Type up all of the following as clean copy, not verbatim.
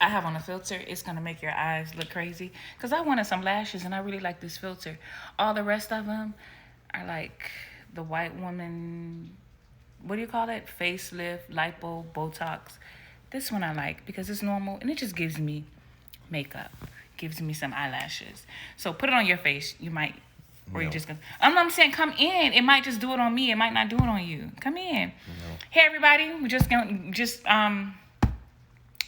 I have on a filter. It's gonna make your eyes look crazy. Cause I wanted some lashes, and I really like this filter. All the rest of them are like the white woman. What do you call it? Facelift, lipo, Botox. This one I like because it's normal and it just gives me makeup, gives me some eyelashes. So put it on your face. You might, or you No, just gonna. I'm saying come in. It might just do it on me. It might not do it on you. Come in. no. Hey everybody, we just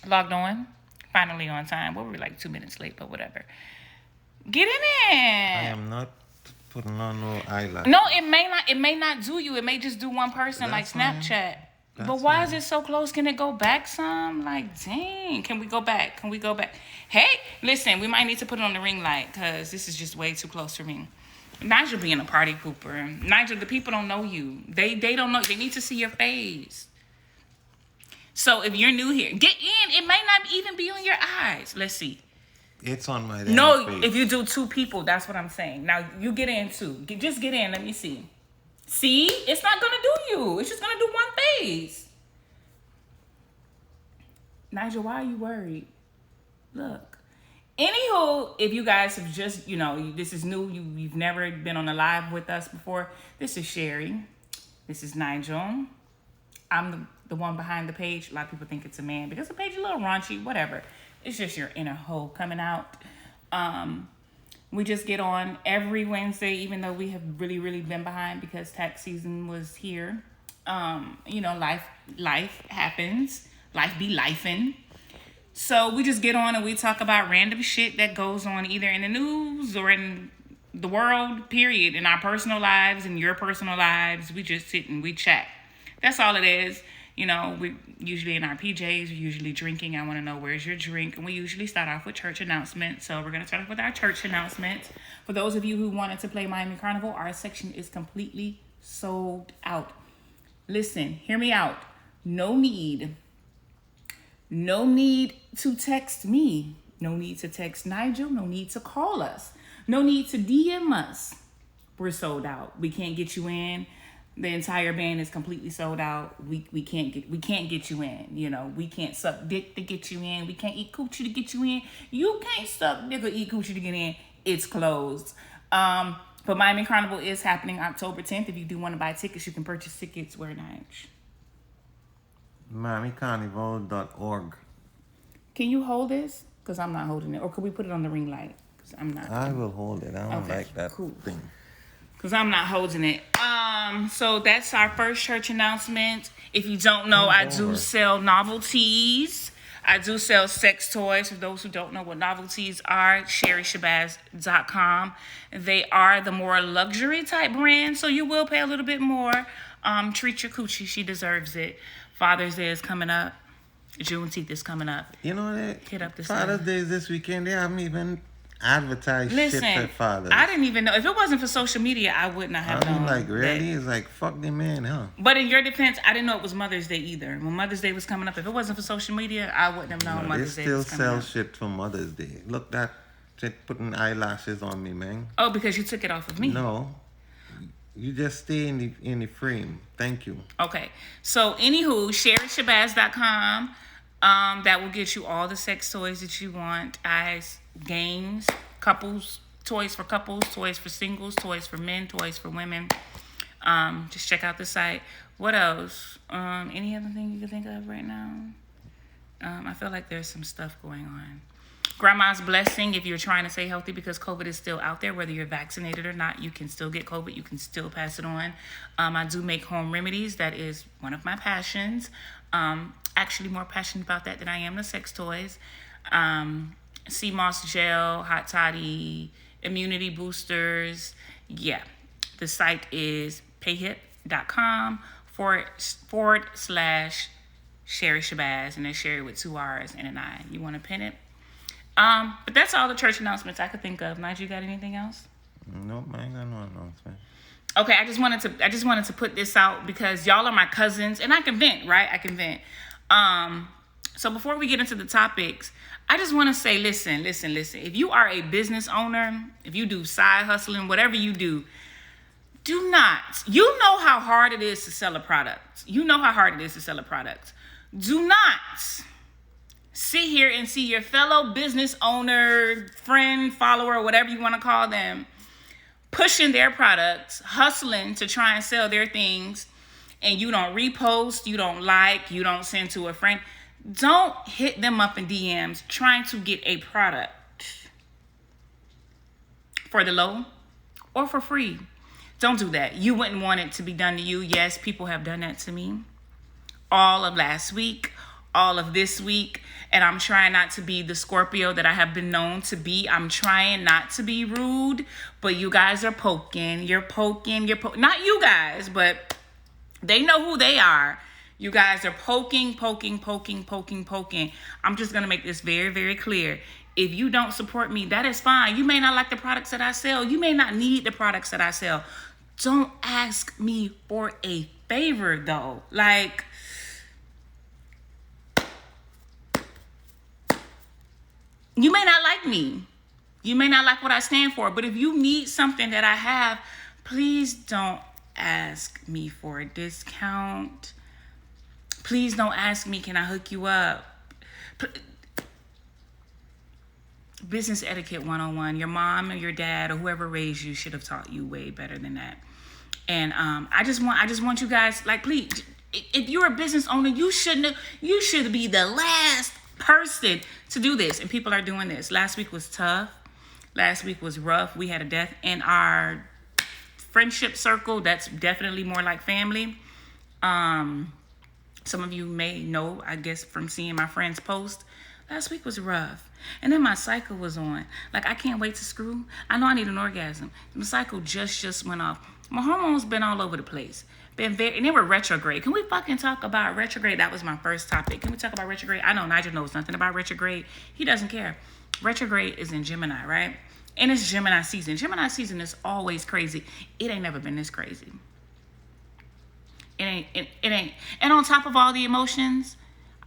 logged on. Finally on time. Well, we were like 2 minutes late, but whatever. Get in I it. am not putting on no eyelash. No, it may not. It may not do you. It may just do one person, like That's fine. Snapchat. But That's why is fine. it so close? Can it go back some? Like, dang. Can we go back? Can we go back? Hey, listen. We might need to put it on the ring light because this is just way too close for me. Nigel being a party pooper. Nigel, the people don't know you. They don't know. They need to see your face. So if you're new here, get in. It may not even be on your eyes. Let's see. It's on my No, damn if face. you do two people, that's what I'm saying. Now you get in too. Just get in. Let me see. See, it's not gonna do you. It's just gonna do one face. Nigel, why are you worried? Look. Anywho, if you guys have just, this is new. You've never been on a live with us before. This is Sherry. This is Nigel. I'm the one behind the page. A lot of people think it's a man because the page is a little raunchy, whatever. It's just your inner hoe coming out. We just get on every Wednesday, even though we have really, really been behind because tax season was here. Life happens. Life be lifing. So we just get on and we talk about random shit that goes on either in the news or in the world, period. In our personal lives, in your personal lives. We just sit and we chat. That's all it is. We usually in our PJs, we're usually drinking. I want to know where's your drink. And we usually start off with church announcements. So we're going to start off with our church announcements. For those of you who wanted to play Miami Carnival, our section is completely sold out. Listen, hear me out. No need to text me. No need to text Nigel. No need to call us. No need to DM us. We're sold out. We can't get you in. The entire band is completely sold out. We can't get you in. We can't suck dick to get you in. We can't eat coochie to get you in. You can't suck dick or eat coochie to get in. It's closed. But Miami Carnival is happening October 10th. If you do want to buy tickets, you can purchase tickets where Nige. MiamiCarnival.org. Can you hold this? Because I'm not holding it. Or could we put it on the ring light? Because I'm not. I will hold it. I don't Okay, like that cool. thing. Because I'm not holding it. So that's our first church announcement. If you don't know, I do sell novelties. I do sell sex toys. For those who don't know what novelties are, SherryShabazz.com. They are the more luxury type brand, so you will pay a little bit more. Treat your coochie. She deserves it. Father's Day is coming up. Juneteenth is coming up. You know that? Hit up this Father's line. Day is this weekend. They haven't even advertised shit Listen, for fathers. I didn't even know. If it wasn't for social media, I would not have known. like, really? that. It's like, fuck the man, huh? But in your defense, I didn't know it was Mother's Day either. When Mother's Day was coming up, if it wasn't for social media, I wouldn't have known They Mother's Day still was coming sell up. shit for Mother's Day. Look, that shit putting eyelashes on me, man. Oh, because you took it off of me. No. You just stay in the frame. Thank you. Okay. So, anywho, SherryShabazz.com. That will get you all the sex toys that you want. Eyes, games, couples, toys for couples, toys for singles, toys for men, toys for women. Just check out the site. What else? Any other thing you can think of right now? I feel like there's some stuff going on. Grandma's blessing, if you're trying to stay healthy because COVID is still out there, whether you're vaccinated or not, you can still get COVID. You can still pass it on. I do make home remedies. That is one of my passions. Actually more passionate about that than I am the sex toys. Sea moss gel, hot toddy, immunity boosters. Yeah. The site is payhip.com /Sherry Shabazz, and then Sherry with 2 R's and an I. You want to pin it? But that's all the church announcements I could think of. Nige, you got anything else? Nope, I ain't got no announcement. Okay, I just wanted to put this out because y'all are my cousins, and I can vent, right? I can vent. So before we get into the topics, I just want to say, listen. If you are a business owner, if you do side hustling, whatever you do not. You know how hard it is to sell a product. Do not sit here and see your fellow business owner, friend, follower, whatever you want to call them, pushing their products, hustling to try and sell their things, and you don't repost, you don't like, you don't send to a friend, don't hit them up in DMs trying to get a product for the low or for free. Don't do that. You wouldn't want it to be done to you. Yes, people have done that to me. All of last week, all of this week, and I'm trying not to be the Scorpio that I have been known to be. I'm trying not to be rude, but you guys are poking. You're poking. Not you guys, but they know who they are. You guys are poking. I'm just going to make this very, very clear. If you don't support me, that is fine. You may not like the products that I sell. You may not need the products that I sell. Don't ask me for a favor, though. Like, you may not like me. You may not like what I stand for. But if you need something that I have, please don't ask me for a discount. Please don't ask me, can I hook you up? Business etiquette 101. Your mom or your dad or whoever raised you should have taught you way better than that. And I just want you guys, like, please, if you're a business owner, you should be the last person to do this. And people are doing this. Last week was tough. Last week was rough. We had a death in our friendship circle. That's definitely more like family. Some of you may know, I guess, from seeing my friends post. Last week was rough. And then my cycle was on. Like, I can't wait to screw. I know I need an orgasm. The cycle just went off. My hormones been all over the place. And they were retrograde. Can we fucking talk about retrograde? That was my first topic. Can we talk about retrograde? I know Nigel knows nothing about retrograde. He doesn't care. Retrograde is in Gemini, right? And it's Gemini season. Gemini season is always crazy. It ain't never been this crazy. It ain't. And on top of all the emotions,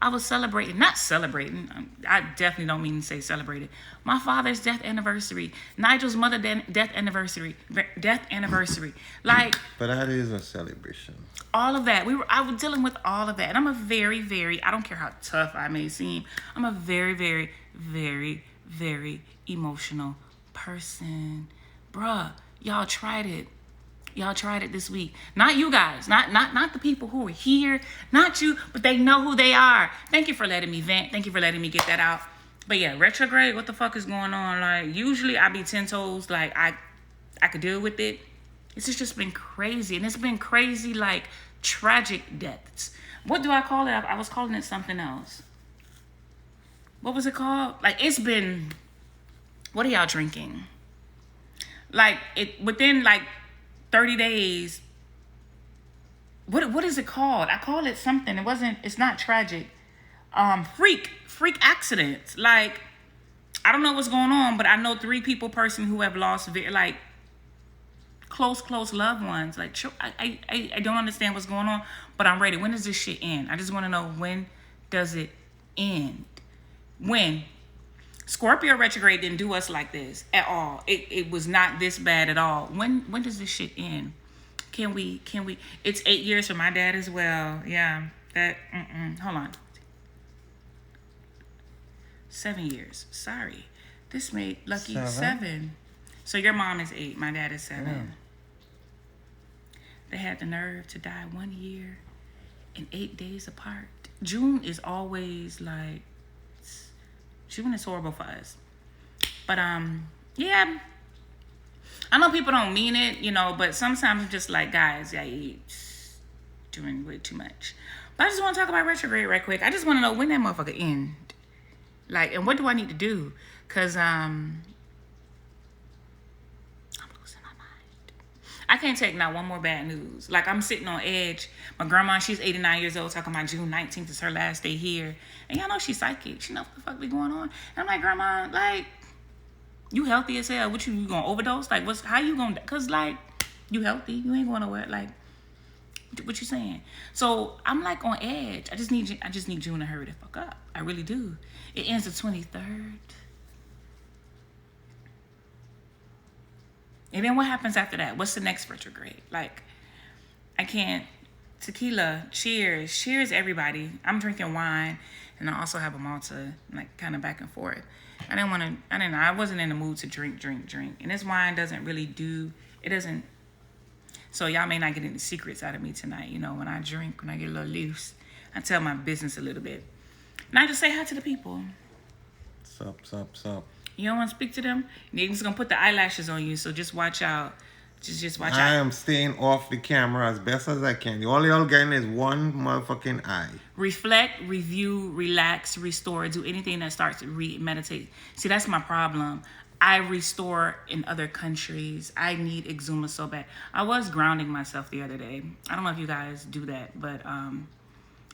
I was not celebrating. I definitely don't mean to say celebrated. My father's death anniversary, Nigel's mother death anniversary. Like, but that is a celebration. All of that. I was dealing with all of that. And I'm a very, very, I don't care how tough I may seem, I'm a very, very, very, very emotional person. Bruh, y'all tried it. Y'all tried it this week. Not you guys. Not the people who are here. Not you, but they know who they are. Thank you for letting me vent. Thank you for letting me get that out. But yeah, retrograde, what the fuck is going on? Like, usually I be 10 toes. Like, I could deal with it. It's just been crazy. And it's been crazy, like, tragic deaths. What do I call it? I was calling it something else. What was it called? Like, it's been... What are y'all drinking? Like, within, like, 30 days, what is it called? I call it something. It's not tragic. Freak accidents. Like, I don't know what's going on, but I know 3 people who have lost like close loved ones. Like, I don't understand what's going on, but I'm ready. When does this shit end? I just want to know, when does it end? When? Scorpio retrograde didn't do us like this at all. It was not this bad at all. When does this shit end? Can we? It's 8 years for my dad as well. Yeah. Hold on. 7 years. Sorry. This made Lucky 7. So your mom is 8. My dad is 7. Yeah. They had the nerve to die 1 year and 8 days apart. June is always like... June is horrible for us. But, yeah. I know people don't mean it, but sometimes I'm just like, guys, you're doing way too much. But I just want to talk about retrograde right quick. I just want to know when that motherfucker end. Like, and what do I need to do? Because, I'm losing my mind. I can't take not one more bad news. Like, I'm sitting on edge. My grandma, she's 89 years old, talking about June 19th is her last day here. And y'all know she's psychic. She know what the fuck be going on. And I'm like, Grandma, like, you healthy as hell. What, you gonna overdose? Like, how you gonna... Because, like, you healthy. You ain't going nowhere. Like, what you saying? So, I'm, like, on edge. I just need June to hurry the fuck up. I really do. It ends the 23rd. And then what happens after that? What's the next retrograde? Like, I can't... Tequila, cheers everybody. I'm drinking wine. and I also have a Malta, like kind of back and forth. I wasn't in the mood to drink. And this wine doesn't really do, it doesn't, so y'all may not get any secrets out of me tonight. You know, when I drink, when I get a little loose, I tell my business a little bit. And I just say hi to the people. Sup. You don't want to speak to them? They're just going to put the eyelashes on you, so just watch out. Just watch out. I am staying off the camera as best as I can. The only I'm getting is one motherfucking eye. Reflect, review, relax, restore, do anything that starts to meditate. See, that's my problem. I restore in other countries. I need Exuma so bad. I was grounding myself the other day. I don't know if you guys do that, but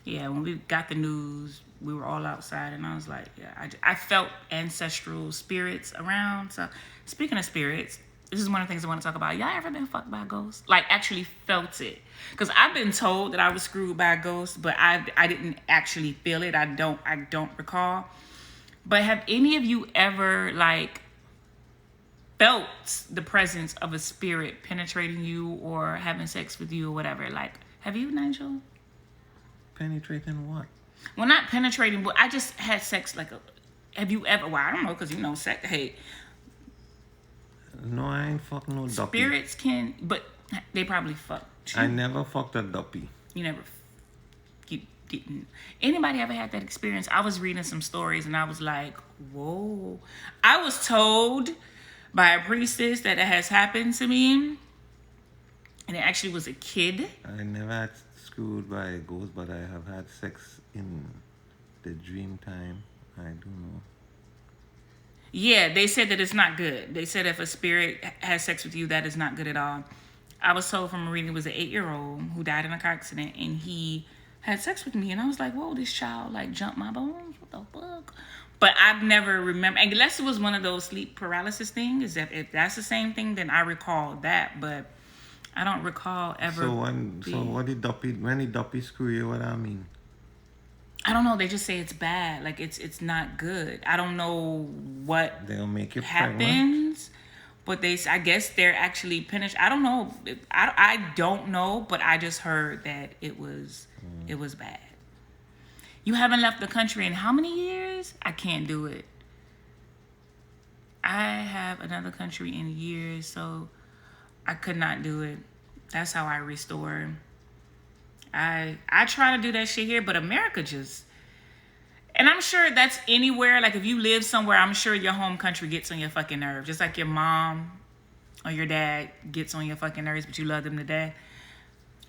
yeah, when we got the news, we were all outside, and I was like, yeah, I felt ancestral spirits around. So speaking of spirits, this is one of the things I want to talk about. Y'all ever been fucked by a ghost? Like, actually felt it? Because I've been told that I was screwed by a ghost, but I didn't actually feel it. I don't recall. But have any of you ever, like, felt the presence of a spirit penetrating you or having sex with you or whatever? Like, have you, Nigel? Penetrating what? Well, not penetrating, but I just had sex like a... Have you ever... Well, I don't know, because, you know, sex... Hey... No, I ain't fucked no duppy. Spirits can... But they probably fucked you. I never fucked a duppy. You never... You didn't... Anybody ever had that experience? I was reading some stories, and I was like, whoa. I was told by a priestess that it has happened to me. And it actually was a kid. I never had screwed by a ghost, but I have had sex in the dream time. I do know. Yeah, they said that it's not good. They said if a spirit has sex with you, that is not good at all. I was told from a reading, it was an 8-year-old who died in a car accident, and he had sex with me, and I was like, whoa, this child like jumped my bones. What the fuck? But I've never remembered, unless it was one of those sleep paralysis things. If that's the same thing, then I recall that, but I don't recall ever. So when the duppy screw you, what I mean? I don't know. They just say it's bad. Like it's not good. I don't know what They'll make you happens, but I guess they're actually penetrating. I don't know. I don't know, but I just heard that it was bad. You haven't left the country in how many years? I can't do it. I have another country in years, so I could not do it. That's how I restore. I try to do that shit here, but America just... And I'm sure that's anywhere. Like, if you live somewhere, I'm sure your home country gets on your fucking nerves. Just like your mom or your dad gets on your fucking nerves, but you love them to death.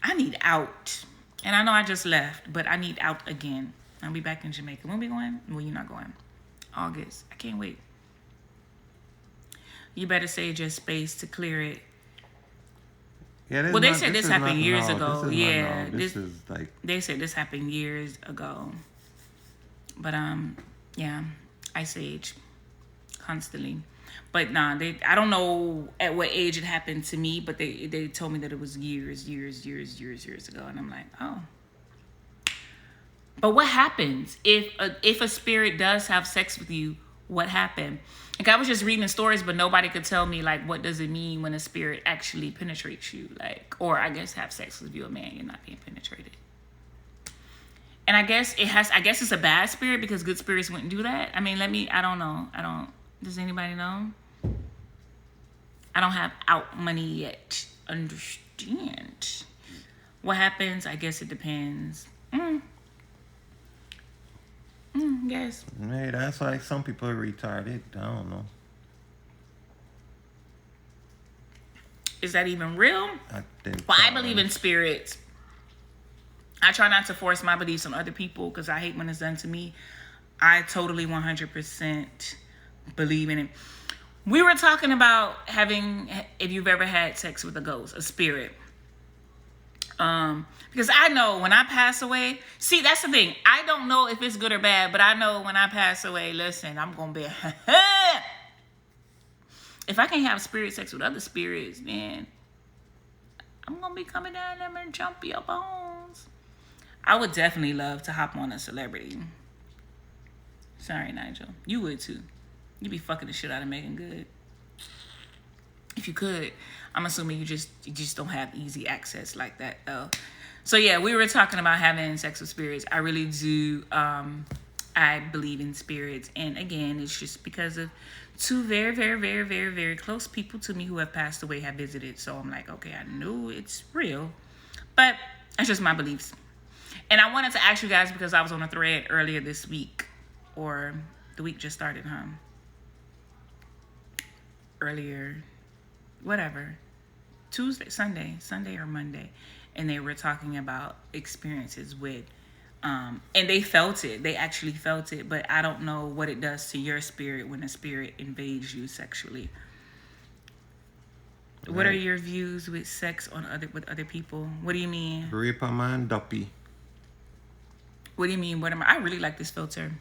I need out. And I know I just left, but I need out again. I'll be back in Jamaica. When we going? Well, you're not going. August. I can't wait. You better save your space to clear it. Yeah, well, they said this happened years ago. Yeah, this is like... They said this happened years ago. But yeah, Ice Age, constantly. But nah, I don't know at what age it happened to me, but they told me that it was years ago, and I'm like, oh. But what happens if a spirit does have sex with you? What happened? Like, I was just reading stories, but nobody could tell me, like, what does it mean when a spirit actually penetrates you? Like, or I guess have sex with you, a man, you're not being penetrated. And I guess it's a bad spirit because good spirits wouldn't do that. I mean, I don't know. Does anybody know? I don't have out money yet. Understand. What happens? I guess it depends. Yes. Hey, that's why some people are retarded. I don't know. Is that even real? I believe in spirits. I try not to force my beliefs on other people because I hate when it's done to me. I totally 100% believe in it. We were talking about if you've ever had sex with a ghost, a spirit. Because I know when I pass away, see, that's the thing. I don't know if it's good or bad, but I know when I pass away, listen, I'm going to be... If I can't have spirit sex with other spirits, then I'm going to be coming down there and jump your bones. I would definitely love to hop on a celebrity. Sorry, Nigel. You would too. You'd be fucking the shit out of Megan Good. If you could. I'm assuming you just don't have easy access like that though. So yeah, we were talking about having sex with spirits. I really do. I I believe in spirits. And again, it's just because of two very, very, very, very, very close people to me who have passed away have visited. So I'm like, okay, I know it's real. But it's just my beliefs. And I wanted to ask you guys because I was on a thread earlier this week. Or the week just started, earlier, whatever. Sunday or Monday. And they were talking about experiences with and they felt it. They actually felt it, but I don't know what it does to your spirit when a spirit invades you sexually. Right. What are your views with sex with other people? What do you mean? Rape a man, duppy. What do you mean? I really like this filter.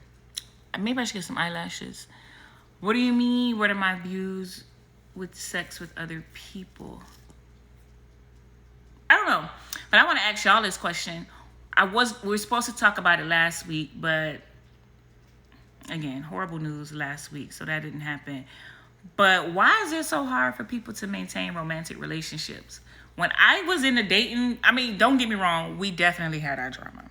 Maybe I should get some eyelashes. What do you mean? What are my views with sex with other people? I don't know, but I want to ask y'all this question. We were supposed to talk about it last week, but again, horrible news last week, so that didn't happen. But why is it so hard for people to maintain romantic relationships? When I was in the dating, don't get me wrong, we definitely had our drama.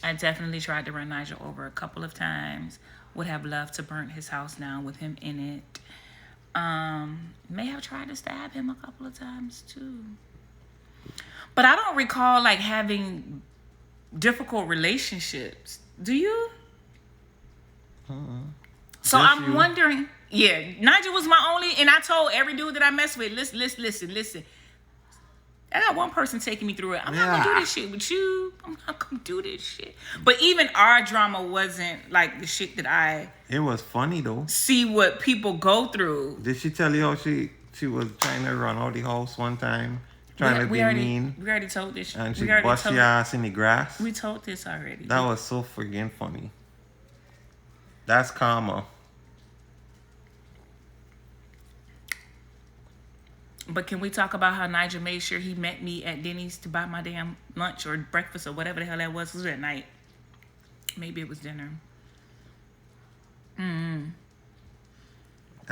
I definitely tried to run Nigel over a couple of times. Would have loved to burn his house down with him in it. May have tried to stab him a couple of times too. But I don't recall having difficult relationships. Do you? So I'm wondering. Yeah, Nigel was my only, and I told every dude that I messed with, listen. I got one person taking me through it. I'm not gonna do this shit with you. I'm not gonna do this shit. But even our drama wasn't like the shit that It was funny though. See what people go through. Did she tell you how she was trying to run out the house one time? Trying to be mean. We already told this. And she bust your ass in the grass. We told this already. That was so friggin' funny. That's karma. But can we talk about how Nigel made sure he met me at Denny's to buy my damn lunch or breakfast or whatever the hell that was? It was at night. Maybe it was dinner. I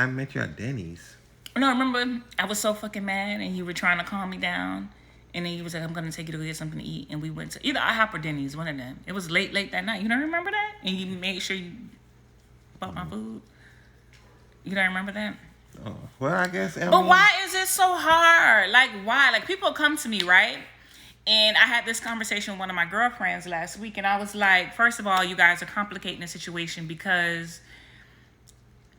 met you at Denny's. No, remember, I was so fucking mad and you were trying to calm me down. And then he was like, I'm going to take you to go get something to eat. And we went to either IHOP or Denny's, one of them. It was late that night. You don't remember that? And you made sure you bought my food? You don't remember that? Oh, well, I guess. But why is it so hard? Why? People come to me, right? And I had this conversation with one of my girlfriends last week. And I was like, first of all, you guys are complicating the situation because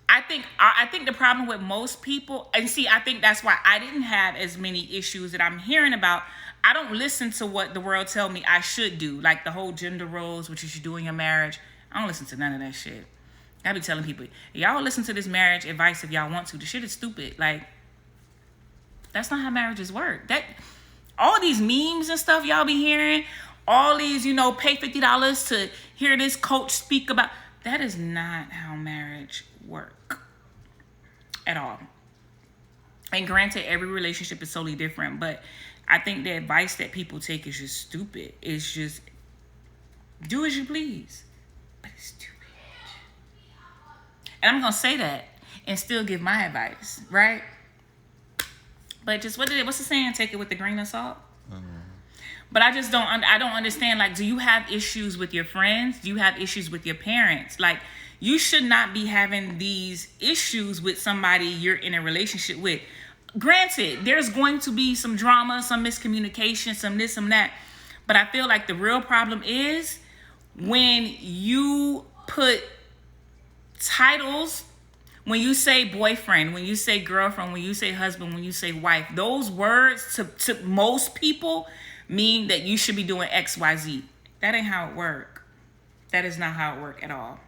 I think the problem with most people, and see, I think that's why I didn't have as many issues that I'm hearing about. I don't listen to what the world tell me I should do, like the whole gender roles, what you should do in your marriage. I don't listen to none of that shit. I be telling people, y'all listen to this marriage advice if y'all want to. The shit is stupid. That's not how marriages work. All these memes and stuff y'all be hearing, all these, pay $50 to hear this coach speak about, that is not how marriage work at all. And granted, every relationship is totally different, but I think the advice that people take is just stupid. It's just do as you please, but it's stupid. And I'm gonna say that and still give my advice, right? But just what's the saying? Take it with a grain of salt. But I just don't understand. Do you have issues with your friends? Do you have issues with your parents? You should not be having these issues with somebody you're in a relationship with. Granted, there's going to be some drama, some miscommunication, some this, some that. But I feel like the real problem is when you put titles, when you say boyfriend, when you say girlfriend, when you say husband, when you say wife, those words to most people mean that you should be doing X, Y, Z. That ain't how it work. That is not how it work at all.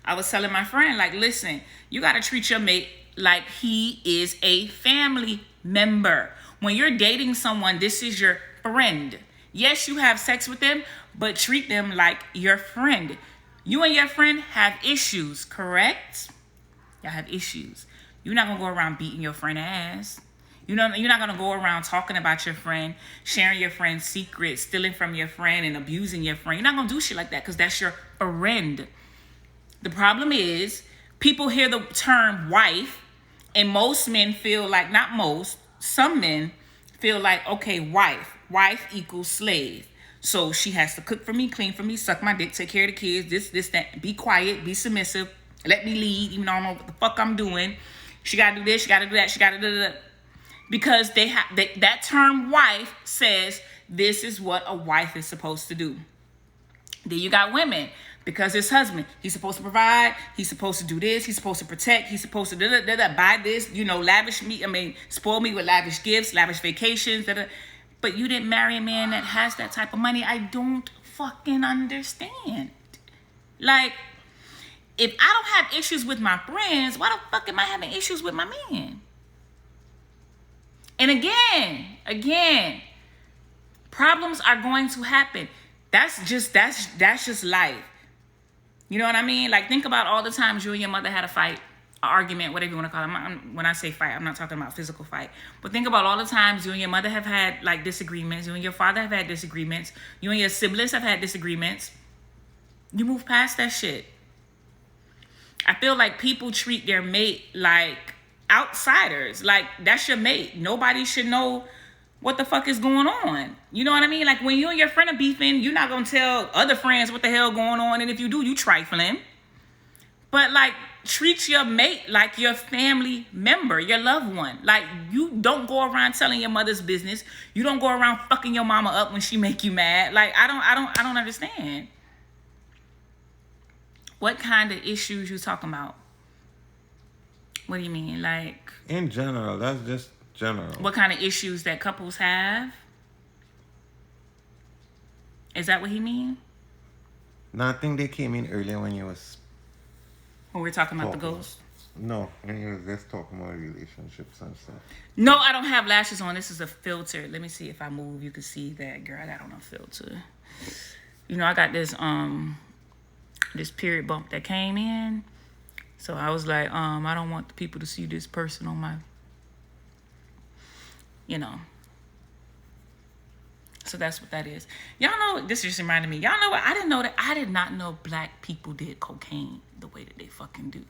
I was telling my friend, listen, you got to treat your mate like he is a family member. When you're dating someone, this is your friend. Yes, you have sex with them, but treat them like your friend. You and your friend have issues, correct? Y'all have issues. You're not going to go around beating your friend's ass. You're not going to go around talking about your friend, sharing your friend's secrets, stealing from your friend, and abusing your friend. You're not going to do shit like that because that's your friend. The problem is people hear the term wife, and most men feel like, not most, some men feel like, okay, wife equals slave. So she has to cook for me, clean for me, suck my dick, take care of the kids, this, that. Be quiet, be submissive, let me lead, even though I don't know what the fuck I'm doing. She gotta do this, she gotta do that, she gotta do that. Because that term wife says this is what a wife is supposed to do. Then you got women. Because his husband, he's supposed to provide, he's supposed to do this, he's supposed to protect, he's supposed to buy this, lavish me, spoil me with lavish gifts, lavish vacations, But you didn't marry a man that has that type of money. I don't fucking understand. Like, if I don't have issues with my friends, why the fuck am I having issues with my man? And again, problems are going to happen. That's just life. You know what I mean? Like, think about all the times you and your mother had a fight, an argument, whatever you want to call it. When I say fight, I'm not talking about physical fight. But think about all the times you and your mother have had, like, disagreements. You and your father have had disagreements. You and your siblings have had disagreements. You move past that shit. I feel like people treat their mate like outsiders. Like, that's your mate. Nobody should know what the fuck is going on. You know what I mean? Like, when you and your friend are beefing, you're not going to tell other friends what the hell going on. And if you do, you trifling. But, like, treat your mate like your family member, your loved one. Like, you don't go around telling your mother's business. You don't go around fucking your mama up when she make you mad. Like, I don't understand. What kind of issues you talking about? What do you mean? Like, in general, that's just general. What kind of issues that couples have? Is that what he mean? No, I think they came in earlier when you was... When we're talking about the ghost? No, when you was just talking about relationships and stuff. No, I don't have lashes on. This is a filter. Let me see if I move. You can see that. Girl, I got on a filter. I got this period bump that came in. So I was like, I don't want the people to see this person on my... So that's what that is. Y'all know, this just reminded me. Y'all know what? I did not know black people did cocaine the way that they fucking do.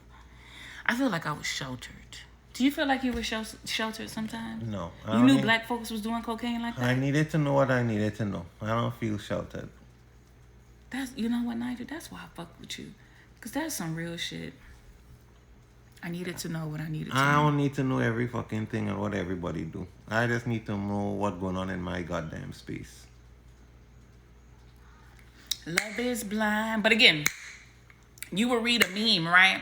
I feel like I was sheltered. Do you feel like you were sheltered sometimes? No. You knew black folks was doing cocaine like that? I needed to know what I needed to know. I don't feel sheltered. You know what, Nigel? That's why I fuck with you. Because that's some real shit. I needed to know what I needed to know. I don't need to know every fucking thing and what everybody do. I just need to know what's going on in my goddamn space. Love is blind. But again, you will read a meme, right?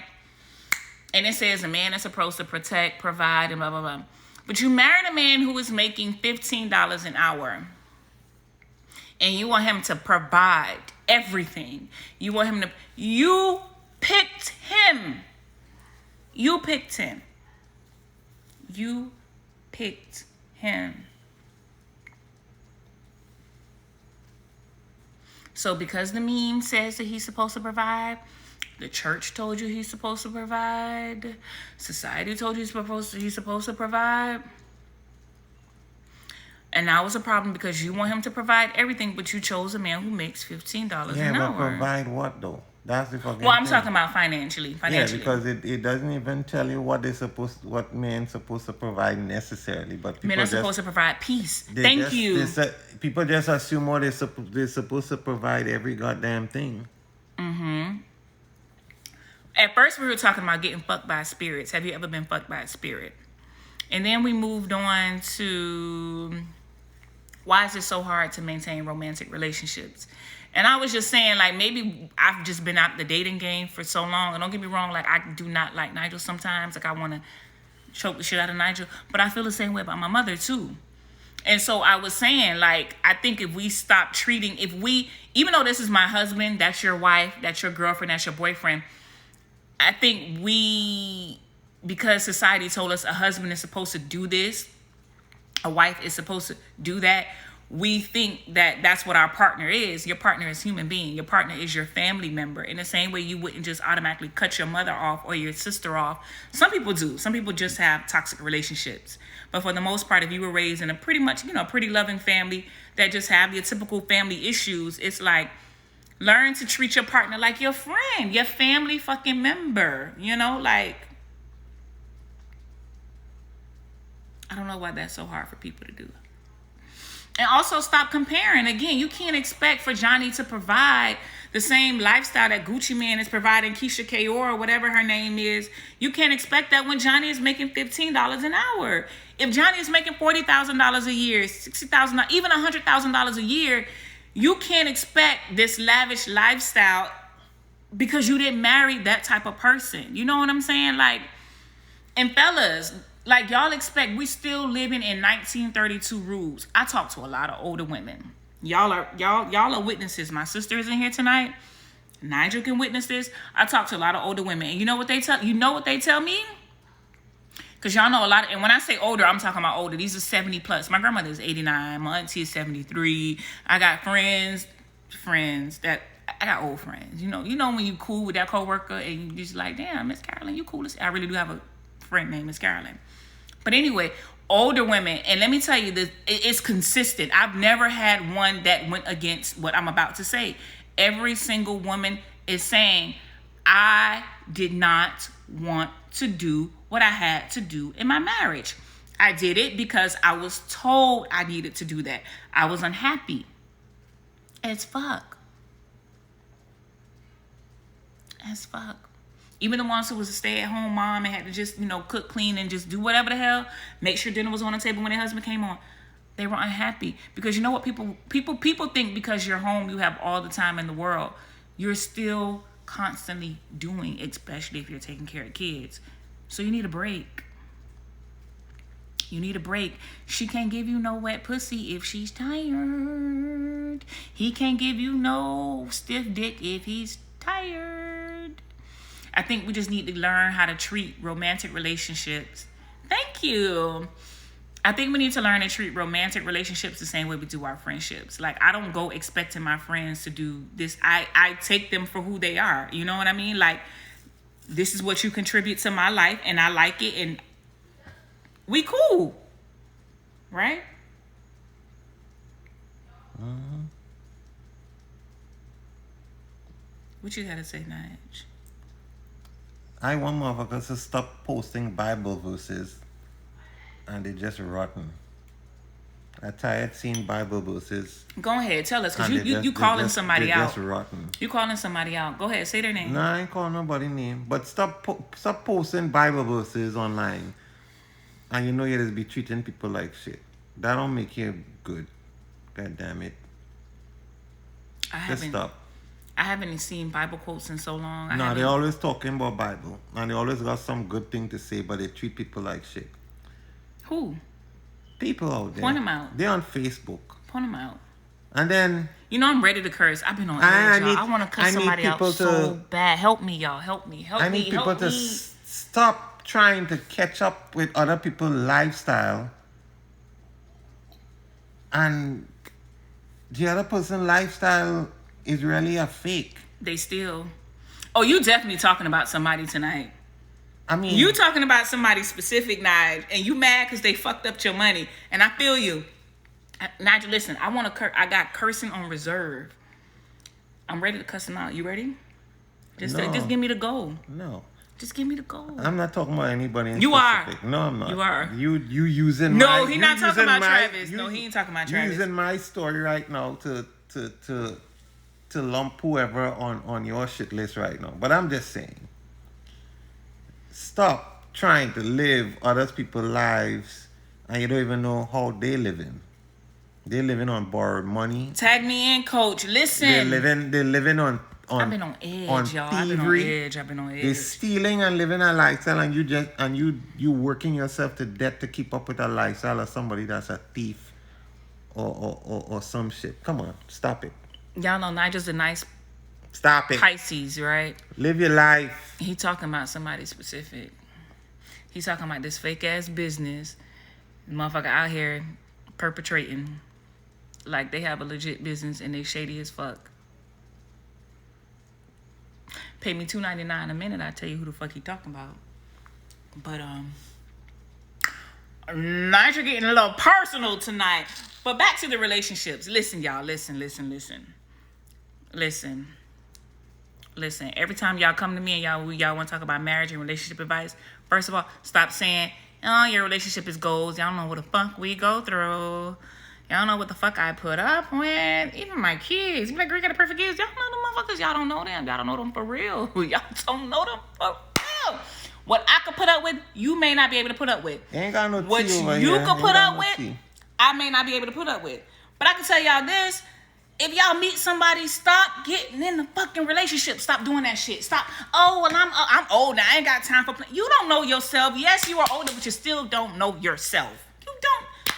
And it says a man is supposed to protect, provide, and blah, blah, blah. But you married a man who is making $15 an hour. And you want him to provide everything. You want him to... You picked him. You picked him. You picked him. So because the meme says that he's supposed to provide, the church told you he's supposed to provide, society told you he's supposed to provide. And now it's a problem because you want him to provide everything, but you chose a man who makes $15 an hour. Yeah, but provide what though? That's the fucking Well, I'm thing. talking about financially. Yeah, because it doesn't even tell you what men's supposed to provide necessarily. But men are supposed to provide peace. Thank you. People just assume they're supposed to provide every goddamn thing. Mm-hmm. At first, we were talking about getting fucked by spirits. Have you ever been fucked by a spirit? And then we moved on to why is it so hard to maintain romantic relationships? And I was just saying, like, maybe I've just been out the dating game for so long. And don't get me wrong, like, I do not like Nigel sometimes. Like, I want to choke the shit out of Nigel. But I feel the same way about my mother, too. And so I was saying, like, I think if we stop treating, even though this is my husband, that's your wife, that's your girlfriend, that's your boyfriend, I think because society told us a husband is supposed to do this, a wife is supposed to do that, we think that that's what our partner is. Your partner is a human being. Your partner is your family member. In the same way you wouldn't just automatically cut your mother off or your sister off. Some people do. Some people just have toxic relationships. But for the most part, if you were raised in a pretty much, pretty loving family that just have your typical family issues, it's like, learn to treat your partner like your friend, your family fucking member. Like, I don't know why that's so hard for people to do. And also stop comparing. Again, you can't expect for Johnny to provide the same lifestyle that Gucci Man is providing Keisha Kayor or whatever her name is. You can't expect that when Johnny is making $15 an hour. If Johnny is making $40,000 a year, $60,000, even $100,000 a year, you can't expect this lavish lifestyle because you didn't marry that type of person. You know what I'm saying? Like, and fellas, like, y'all expect we still living in 1932 rules. I talk to a lot of older women. Y'all are witnesses. My sister is in here tonight. Nigel can witness this. I talk to a lot of older women, and you know what they tell me? Because y'all know a lot of, and when I say older, I'm talking about older. These are 70 plus. My grandmother is 89. My auntie is 73. I got friends that, I got old friends. You know when you cool with that coworker and you just like, damn, Miss Carolyn, you cool. I really do have a friend named Miss Carolyn. But anyway, older women, and let me tell you this, it's consistent. I've never had one that went against what I'm about to say. Every single woman is saying, I did not want to do what I had to do in my marriage. I did it because I was told I needed to do that. I was unhappy as fuck. As fuck. Even the ones who was a stay-at-home mom and had to just, cook, clean, and just do whatever the hell, make sure dinner was on the table when their husband came on. They were unhappy. Because you know what people think because you're home, you have all the time in the world. You're still constantly doing, especially if you're taking care of kids. So you need a break. You need a break. She can't give you no wet pussy if she's tired. He can't give you no stiff dick if he's tired. I think we just need to learn how to treat romantic relationships. Thank you. I think we need to learn to treat romantic relationships the same way we do our friendships. Like, I don't go expecting my friends to do this. I take them for who they are. You know what I mean? Like, this is what you contribute to my life, and I like it, and we cool. Right? Mm-hmm. What you gotta say, Nige? I want motherfuckers to stop posting Bible verses, and they're just rotten. I'm tired seeing Bible verses. Go ahead, tell us, because you calling somebody out. Just rotten. You calling somebody out. Go ahead, say their name. No, I ain't calling nobody's name. But stop posting Bible verses online, and you just be treating people like shit. That don't make you good. God damn it. Just stop. I haven't seen Bible quotes in so long. No, they're always talking about Bible. And they always got some good thing to say, but they treat people like shit. Who? People out there. Point them out. They're on Facebook. Point them out. And then... I'm ready to curse. I've been on edge, y'all. I want to cuss somebody out so bad. Help me, y'all. Help me. I need people to stop trying to catch up with other people's lifestyle. And the other person's lifestyle is really a fake. They still. Oh, you definitely talking about somebody tonight. I mean, you talking about somebody specific, Nige, and you mad because they fucked up your money. And I feel you. Nigel, listen, I got cursing on reserve. I'm ready to cuss them out. You ready? Just give me the go. No. Just give me the go. I'm not talking about anybody in you specific. Are. No, I'm not. You are. You using no, my... No, he's not talking about Travis. No, he ain't talking about Travis. Using my story right now to lump whoever on your shit list right now. But I'm just saying, stop trying to live other people's lives and you don't even know how they living. They're living on borrowed money. Tag me in, coach. Listen. They're living on I've been on edge, y'all. Thievery. I've been on edge. They're stealing and living a lifestyle, and you working yourself to death to keep up with a lifestyle of somebody that's a thief or some shit. Come on, stop it. Y'all know Nigel's a nice Stop it. Pisces, right? Live your life. He talking about somebody specific. He's talking about this fake ass business. Motherfucker out here perpetrating like they have a legit business and they shady as fuck. Pay me $2.99 a minute, I tell you who the fuck he talking about. But Nigel getting a little personal tonight. But back to the relationships. Listen, y'all. Listen. Every time y'all come to me and y'all want to talk about marriage and relationship advice, first of all, stop saying, oh, your relationship is goals. Y'all know what the fuck we go through. Y'all know what the fuck I put up with. Even my kids. You like, girl, you got a perfect kids. Y'all know them motherfuckers. Y'all don't know them. Y'all don't know them for real. Y'all don't know them for real. What I could put up with, you may not be able to put up with. Ain't got no What tea over you here. could put up No with, tea. I may not be able to put up with. But I can tell y'all this. If y'all meet somebody, stop getting in the fucking relationship. Stop doing that shit. Stop. Oh, well, I'm old now. I ain't got time for play. You don't know yourself. Yes, you are older, but you still don't know yourself.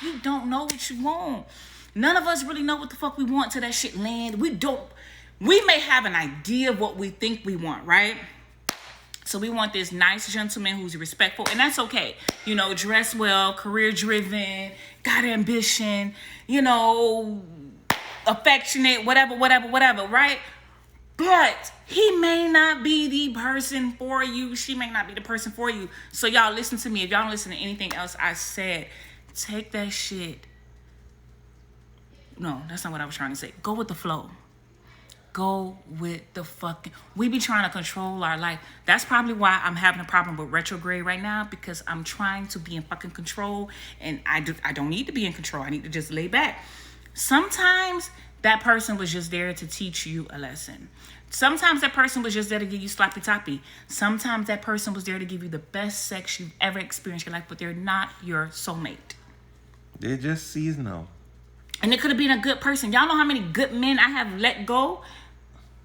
You don't know what you want. None of us really know what the fuck we want till that shit land. We may have an idea of what we think we want, right? So we want this nice gentleman who's respectful, and that's okay. You know, dress well, career driven, got ambition, you know, affectionate, whatever, right? But he may not be the person for you. She may not be the person for you. So y'all listen to me. If y'all don't listen to anything else I said, take that shit. No, that's not what I was trying to say. Go with the flow. Go with the fucking... We be trying to control our life. That's probably why I'm having a problem with retrograde right now, because I'm trying to be in fucking control, and I don't need to be in control. I need to just lay back. Sometimes that person was just there to teach you a lesson. Sometimes that person was just there to give you sloppy toppy. Sometimes that person was there to give you the best sex you've ever experienced in your life, but they're not your soulmate. They're just seasonal. And it could have been a good person. Y'all know how many good men I have let go?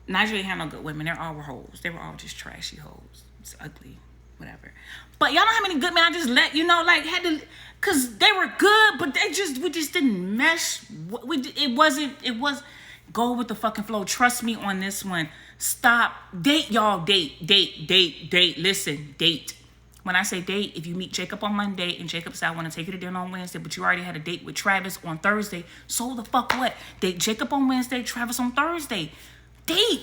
Nigel ain't had no good women. They're all hoes. They were all just trashy hoes. It's ugly. Whatever. But y'all know how many good men I just let, you know, like had to... Because they were good, but we just didn't mesh. It was... Go with the fucking flow. Trust me on this one. Stop. Date, y'all. Date. Listen, date. When I say date, if you meet Jacob on Monday and Jacob said, I want to take you to dinner on Wednesday, but you already had a date with Travis on Thursday, so the fuck what? Date Jacob on Wednesday, Travis on Thursday. Date.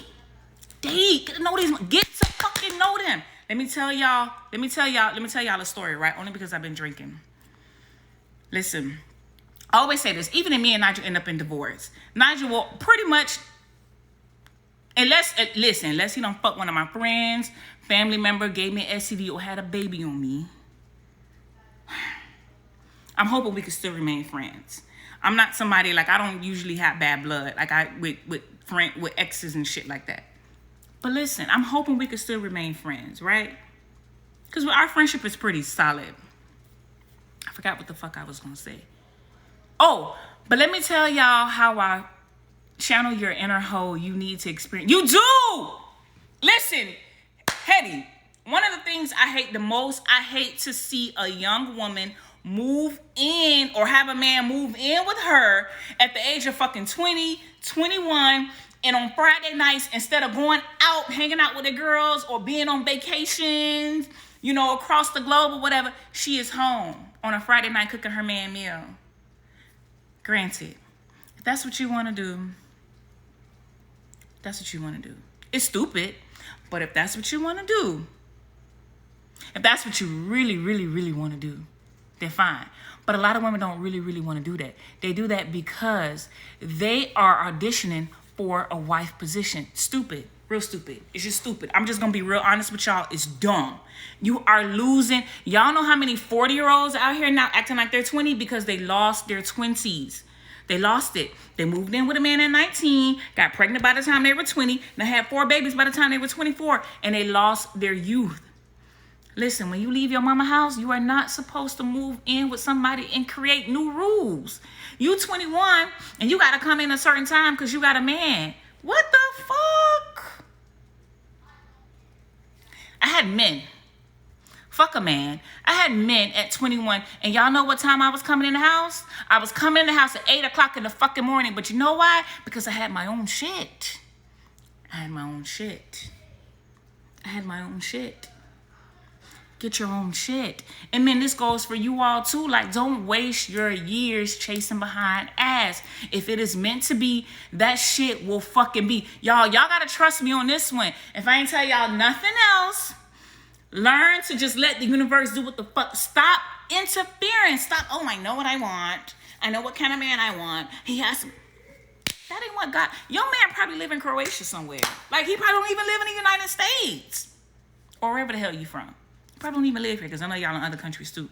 Get to know these. Get to fucking know them. Let me tell y'all a story, right? Only because I've been drinking. Listen, I always say this, even if me and Nigel end up in divorce, Nigel will pretty much, unless he don't fuck one of my friends, family member, gave me an STD or had a baby on me, I'm hoping we can still remain friends. I'm not somebody, like, I don't usually have bad blood, like with exes and shit like that. But listen, I'm hoping we can still remain friends, right? Because our friendship is pretty solid. I forgot what the fuck I was going to say. Oh, but let me tell y'all how I channel your inner hoe you need to experience. You do! Listen, Hetty, one of the things I hate the most, I hate to see a young woman move in or have a man move in with her at the age of fucking 20, 21, and on Friday nights, instead of going out, hanging out with the girls or being on vacations, you know, across the globe or whatever, she is home on a Friday night cooking her man meal. Granted, if that's what you want to do, that's what you want to do. It's stupid, but if that's what you want to do, if that's what you really, really, really want to do, then fine. But a lot of women don't really, really want to do that. They do that because they are auditioning for a wife position. Stupid. Real stupid. It's just stupid. I'm just going to be real honest with y'all. It's dumb. You are losing. Y'all know how many 40-year-olds out here now acting like they're 20 because they lost their 20s. They lost it. They moved in with a man at 19, got pregnant by the time they were 20, and had 4 babies by the time they were 24, and they lost their youth. Listen, when you leave your mama house, you are not supposed to move in with somebody and create new rules. You 21 and you got to come in a certain time because you got a man. What the fuck? I had men. Fuck a man. I had men at 21, and y'all know what time I was coming in the house? I was coming in the house at 8 o'clock in the fucking morning, but you know why? Because I had my own shit. Get your own shit. And man, this goes for you all too. Like, don't waste your years chasing behind ass. If it is meant to be, that shit will fucking be. Y'all gotta trust me on this one. If I ain't tell y'all nothing else, learn to just let the universe do what the fuck. Stop interfering. Stop. Oh, I know what I want. I know what kind of man I want. He has to. That ain't what God. Your man probably live in Croatia somewhere. Like, he probably don't even live in the United States. Or wherever the hell you from. Probably don't even live here because I know y'all in other countries too.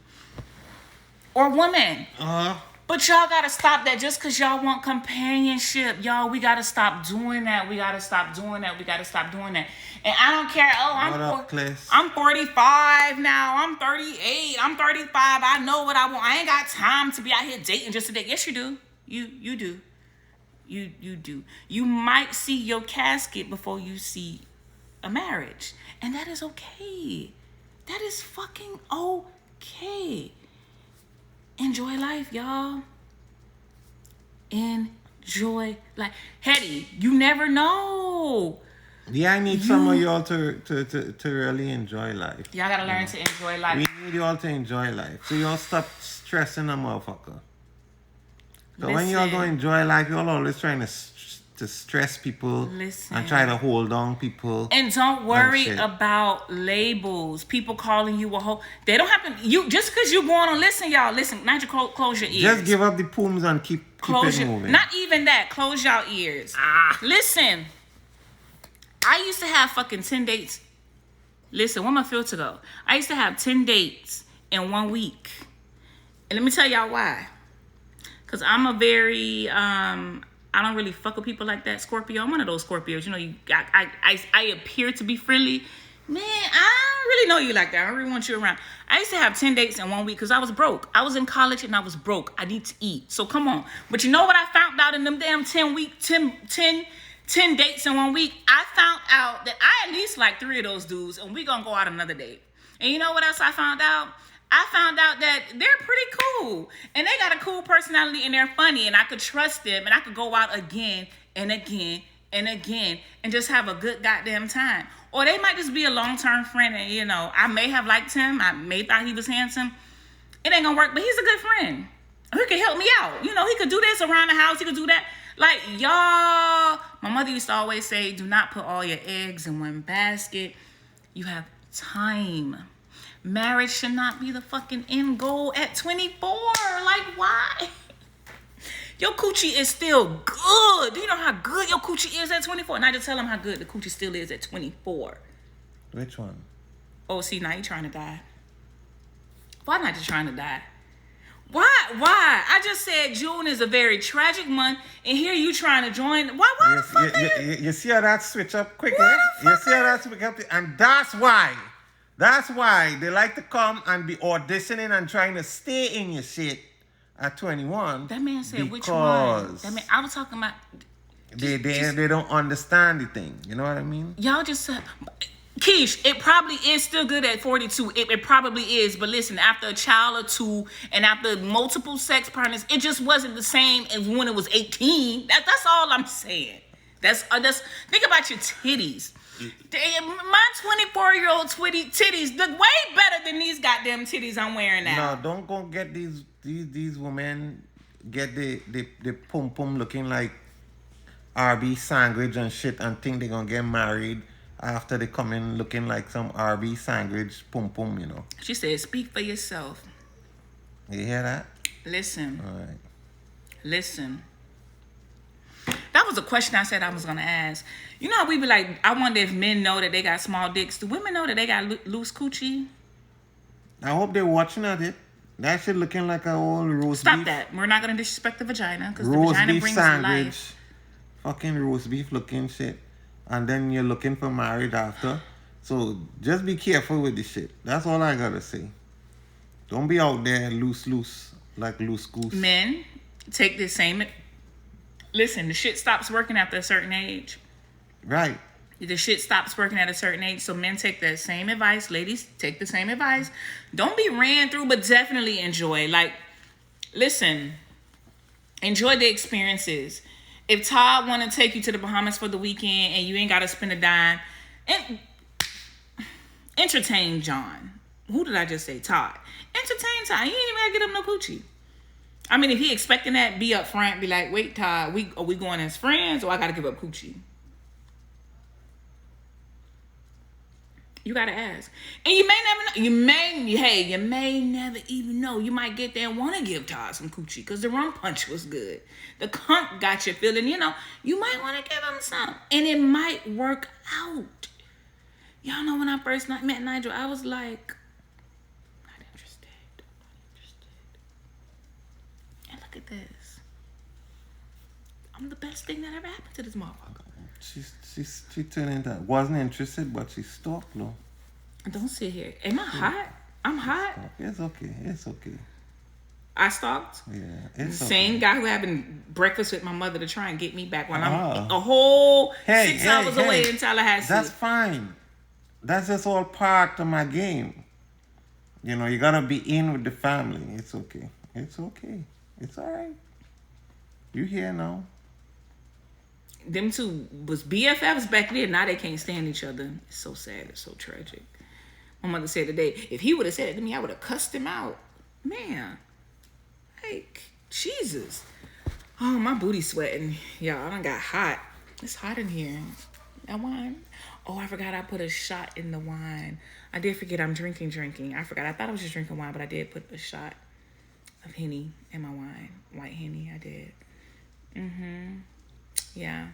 Or woman. But But y'all gotta stop that just because y'all want companionship. Y'all, we gotta stop doing that. We gotta stop doing that. We gotta stop doing that. And I don't care. Oh, I'm 45 now. I'm 38. I'm 35. I know what I want. I ain't got time to be out here dating just to date. Yes, you do. You do. You do. You might see your casket before you see a marriage. And that is okay. That is fucking okay. Enjoy life, y'all. Enjoy life. Hetty, you never know. Yeah, I need some of y'all to really enjoy life. Y'all gotta learn to enjoy life. We need y'all to enjoy life. So y'all stop stressing a motherfucker. So when y'all gonna enjoy life, y'all always trying to stress people and try to hold on people. And don't worry about labels. People calling you a hoe. They don't have to. You just because you going on. Listen, y'all. Listen. Nigel, close your ears. Just give up the pooms and keep it moving. Not even that. Close y'all ears. Listen. I used to have fucking 10 dates. Listen, where my filter go? I used to have 10 dates in 1 week. And let me tell y'all why. Because I'm a very, I don't really fuck with people like that. Scorpio, I'm one of those Scorpios. You know, I appear to be friendly. Man, I don't really know you like that. I don't really want you around. I used to have 10 dates in 1 week because I was broke. I was in college and I was broke. I need to eat. So come on. But you know what I found out in them damn 10 dates in 1 week? I found out that I at least like 3 of those dudes, and we gonna go out another date. And you know what else I found out? I found out that they're pretty cool, and they got a cool personality, and they're funny, and I could trust them, and I could go out again and again and again and just have a good goddamn time. Or they might just be a long-term friend, and you know, I may have liked him, I may thought he was handsome. It ain't gonna work, but he's a good friend. He could help me out. You know, he could do this around the house, he could do that. Like, y'all, my mother used to always say, do not put all your eggs in one basket. You have time. Marriage should not be the fucking end goal at 24. Like, why? Your coochie is still good. Do you know how good your coochie is at 24? And I just tell them how good the coochie still is at 24. Which one? Oh, see, now you trying to die. Why not just trying to die? Why? I just said June is a very tragic month, and here you trying to join. Why the fuck you see how that switch up quick, eh? You see how that switch up? And that's why they like to come and be auditioning and trying to stay in your shit at 21. That man said, which one? That man, I was talking about... They don't understand the thing. You know what I mean? Y'all just said... Keish, it probably is still good at 42. It probably is. But listen, after a child or two and after multiple sex partners, it just wasn't the same as when it was 18. That's all I'm saying. That's think about your titties. My 24-year-old titties look way better than these goddamn titties I'm wearing now. No, don't go get these women get the pum pum looking like RB sandwich and shit and think they're gonna get married after they come in looking like some RB sandwich pum pum, you know. She said, speak for yourself. You hear that? Listen. All right. Listen. That was a question I said I was going to ask. You know how we be like, I wonder if men know that they got small dicks. Do women know that they got loose coochie? I hope they're watching at it. That shit looking like an old roast beef. Stop that. We're not going to disrespect the vagina because the vagina brings sandwich, life. Fucking roast beef looking shit. And then you're looking for marriage after. So just be careful with this shit. That's all I gotta say. Don't be out there loose, like loose goose. Men, take this same... Listen, the shit stops working after a certain age. Right. The shit stops working at a certain age. So men, take that same advice. Ladies, take the same advice. Don't be ran through, but definitely enjoy. Like, listen, enjoy the experiences. If Todd want to take you to the Bahamas for the weekend and you ain't got to spend a dime, entertain John. Who did I just say? Todd. Entertain Todd. You ain't even got to get him no coochie. I mean, if he expecting that, be up front. Be like, wait, Todd, are we going as friends or I got to give up coochie? You got to ask. And you may never know. You may never even know. You might get there and want to give Todd some coochie because the rum punch was good. The conch got you feeling, you know, you might want to give him some. And it might work out. Y'all know when I first met Nigel, I was like, not interested. And look look at this. I'm the best thing that ever happened to this motherfucker. She turned into, wasn't interested, but she stalked, though. Don't sit here. Am I hot? I'm hot. It's okay. It's okay. I stalked. Yeah, it's the okay. same guy who having breakfast with my mother to try and get me back when I'm a whole 6 hours away in Tallahassee. That's fine. That's just all part of my game. You know, you gotta be in with the family. It's okay. It's okay. It's all right. You here now. Them two was BFFs back then. Now they can't stand each other. It's so sad. It's so tragic. My mother said today, if he would have said it to me, I would have cussed him out. Man. Like, Jesus. Oh, my booty sweating. Y'all, I done got hot. It's hot in here. That wine. Oh, I forgot I put a shot in the wine. I did forget I'm drinking. I forgot. I thought I was just drinking wine, but I did put a shot of Henny in my wine. White Henny, I did. Yeah.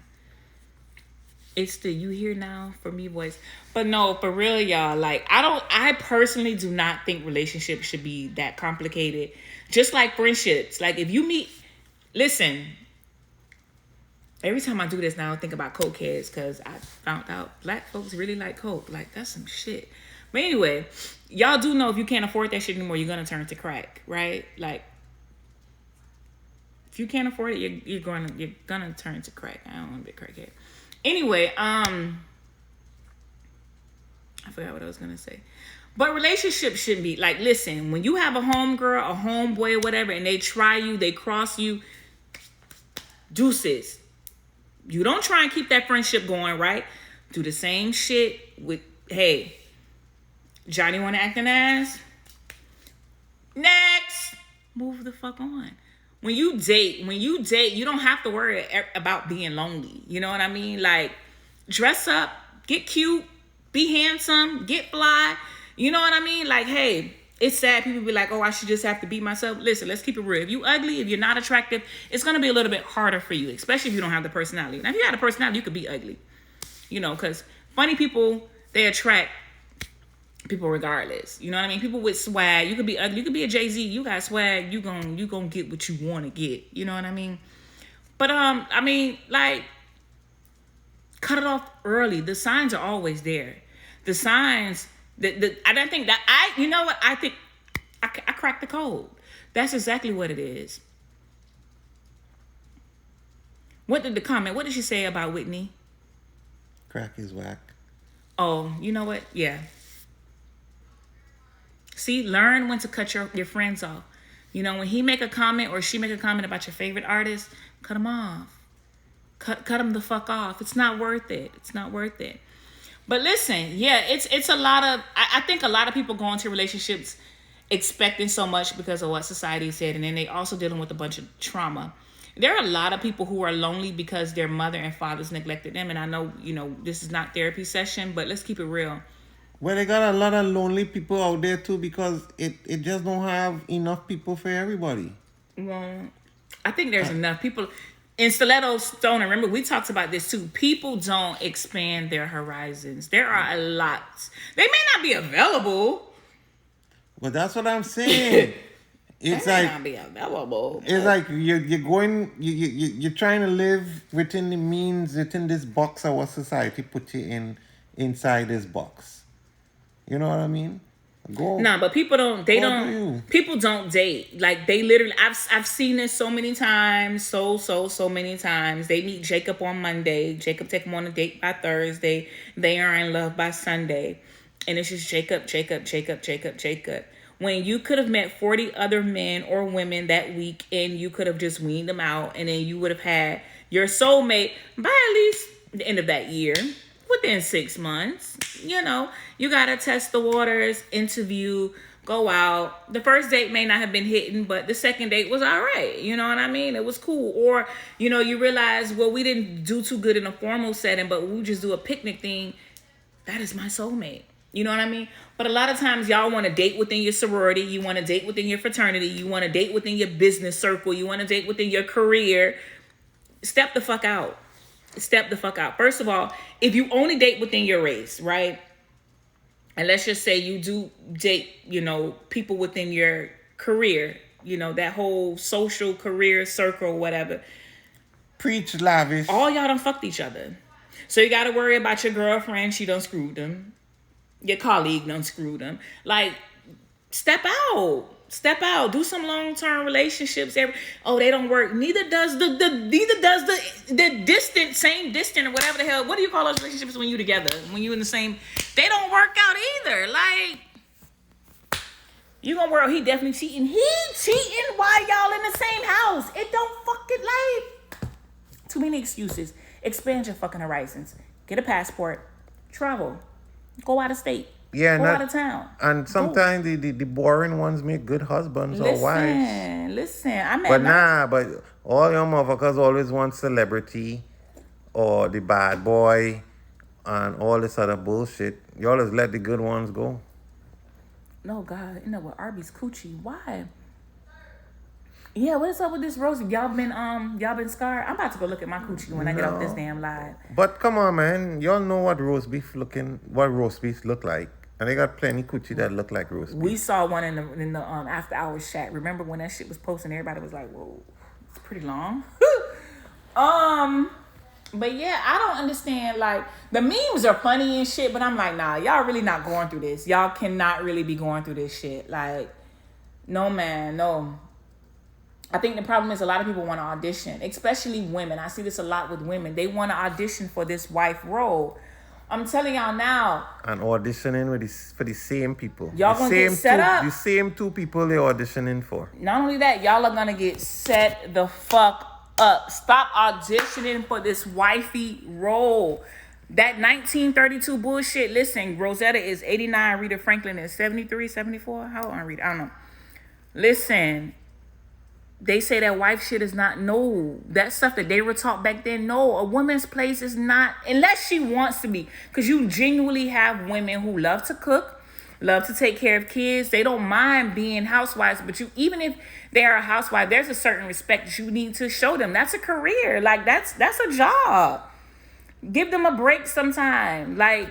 It's the you here now for me voice. But no, for real, y'all, like, I personally do not think relationships should be that complicated. Just like friendships. Like, if you meet, listen, every time I do this now, I think about cokeheads, because I found out black folks really like coke. Like, that's some shit. But anyway, y'all do know if you can't afford that shit anymore, you're gonna turn to crack, right? Like, if you can't afford it, you're gonna turn to crack. I don't want to be a crackhead. Anyway, I forgot what I was gonna say. But relationships shouldn't be like, listen, when you have a homegirl, a homeboy, or whatever, and they try you, they cross you, deuces. You don't try and keep that friendship going, right? Do the same shit with, hey, Johnny wanna act an ass? Next. Move the fuck on. When you date, you don't have to worry about being lonely. You know what I mean? Like, dress up, get cute, be handsome, get fly. You know what I mean? Like, hey, it's sad people be like, oh, I should just have to be myself. Listen, let's keep it real. If you ugly, if you're not attractive, it's going to be a little bit harder for you, especially if you don't have the personality. Now, if you got a personality, you could be ugly. You know, because funny people, they attract people regardless. You know what I mean? People with swag. You could be ugly. You could be a Jay-Z. You got swag. You gonna get what you want to get. You know what I mean? But, I mean, like, cut it off early. The signs are always there. The signs... I don't think that you know what? I think I cracked the code. That's exactly what it is. What did she say about Whitney? Crack is whack. Oh, you know what? Yeah. See, learn when to cut your friends off. You know, when he make a comment or she make a comment about your favorite artist, cut them off. Cut them the fuck off. It's not worth it. It's not worth it. But listen, yeah, it's a lot of, I think a lot of people go into relationships expecting so much because of what society said, and then they also dealing with a bunch of trauma. There are a lot of people who are lonely because their mother and fathers neglected them, and I know, you know, this is not therapy session, but let's keep it real. Well, they got a lot of lonely people out there too, because it just don't have enough people for everybody. Well, I think there's enough people. In Stiletto Stone, remember, we talked about this too. People don't expand their horizons. There are a lot. They may not be available. But that's what I'm saying. It's they may like not be available. It's like you're trying to live within the means, within this box of what society put you inside this box. You know what I mean? Nah, but people don't date. Like, they literally, I've seen this so many times, so many times. They meet Jacob on Monday. Jacob take him on a date by Thursday. They are in love by Sunday. And it's just Jacob. When you could have met 40 other men or women that week, and you could have just weaned them out, and then you would have had your soulmate by at least the end of that year. Within 6 months, you know, you got to test the waters, interview, go out. The first date may not have been hitting, but the second date was all right. You know what I mean? It was cool. Or, you know, you realize, well, we didn't do too good in a formal setting, but we just do a picnic thing. That is my soulmate. You know what I mean? But a lot of times y'all want to date within your sorority. You want to date within your fraternity. You want to date within your business circle. You want to date within your career. Step the fuck out. Step the fuck out. First of all, if you only date within your race, right? And let's just say you do date, you know, people within your career, that whole social career circle or whatever. Preach lavish. All y'all done fucked each other. So you got to worry about your girlfriend. She done screwed them. Your colleague done screwed them. Like, step out. Step out. Do some long-term relationships. They don't work. Neither does the same distant or whatever the hell. What do you call those relationships when you together? When you in the same, they don't work out either. Like, you gonna work. He definitely cheating. He cheating while y'all in the same house. It don't fucking like. Too many excuses. Expand your fucking horizons. Get a passport. Travel. Go out of state. Yeah, go out of town. And sometimes the boring ones make good husbands or wives. Listen. But all your motherfuckers always want celebrity or the bad boy and all this other bullshit. You always let the good ones go. No, God. You know what? Arby's coochie. Why? Yeah, what is up with this Rosie? Y'all been scarred? I'm about to go look at my coochie when I get off this damn live. But come on, man. Y'all know what roast beef look like. And they got plenty coochie that look like roast beef. We saw one in the after hours chat. Remember when that shit was posting? Everybody was like, whoa, it's pretty long. But yeah, I don't understand. Like, the memes are funny and shit, but I'm like, nah, y'all really not going through this. Y'all cannot really be going through this shit. Like, no, man, no. I think the problem is a lot of people want to audition, especially women. I see this a lot with women. They want to audition for this wife role. I'm telling y'all now. And auditioning for the same people. Y'all gonna get set up. The same two people they're auditioning for. Not only that, y'all are gonna get set the fuck up. Stop auditioning for this wifey role. That 1932 bullshit. Listen, Rosetta is 89. Rita Franklin is 73, 74. How old are Rita? I don't know. Listen. They say that wife shit is not, no. That stuff that they were taught back then, no. A woman's place is not, unless she wants to be. Because you genuinely have women who love to cook, love to take care of kids. They don't mind being housewives. But even if they are a housewife, there's a certain respect that you need to show them. That's a career. Like, that's a job. Give them a break sometime. Like,